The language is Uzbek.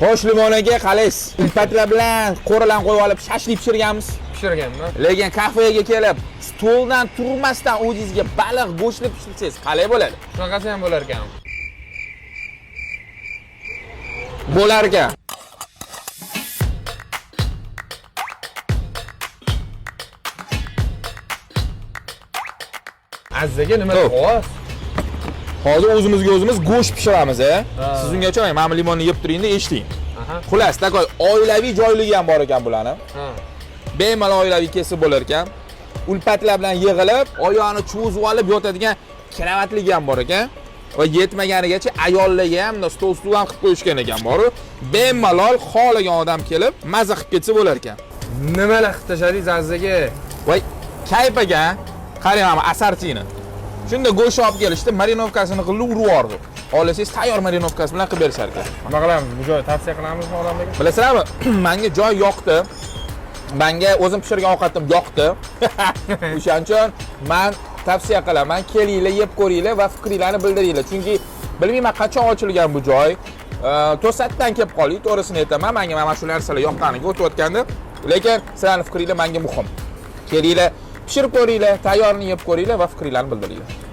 Xo'sh, limonaga qalaysiz? Patlar bilan qo'ralan qo'yib olib shashlik pishirganmiz. Pishirganman. Lekin kafega kelib, stoldan turmasdan o'zingizga baliq go'shtli pishirsangiz qalay bo'ladi? Shunaqasi ham bo'lar ekan. Bo'lar ekan. Azzaga nima qilamiz? Hozir o'zimizga o'zimiz go'sht pishiramiz, Siz unga cho'mang, mana limonni yeb turingda eshiting. Xullas, takoy oilaviy joyligi ham bor ekan bularni. Bemalol oilaviy kesib bo'lar ekan. Ulpatlar bilan yig'ilib, oyoqni cho'zib olib yotadigan kravatligi ham bor ekan. Va yetmaganigacha ayollarga ham stol suv ham qilib qo'yishgan ekan bor-ku. Bemalol xohlagan odam kelib, maza qilib ketsa bo'lar ekan. Nimalar qilib tashladingiz Azzaga? Voy, kayf ekan. Qarang, mana asarchini. Shunda go'sht olib kelishdi, marinovkasini qilib urib yubordi. Olasangiz tayyor marinovkasi bilan qilib berishar ekan. Nima qilamiz? Bu joyni tavsiya qilamizmi odamlarga? Bilasizlarmi? Menga joy yoqdi. Menga o'zim pishirgan ovqatim yoqdi. O'shaning uchun men tavsiya qilaman, kelinglar, yeb ko'ringlar va fikringizni bildiringlar. Chunki bilmayman qachon ochilgan bu joy. To'satdan kelib qoling, to'g'risini aytaman. Menga mana shu narsalar yoqqaniga o'tayotgandi. Lekin sizlarning fikringiz menga muhim. Kelinglar, pishirib ko'ringlar, tayyorni yeb ko'ringlar va fikringizni bildiringlar.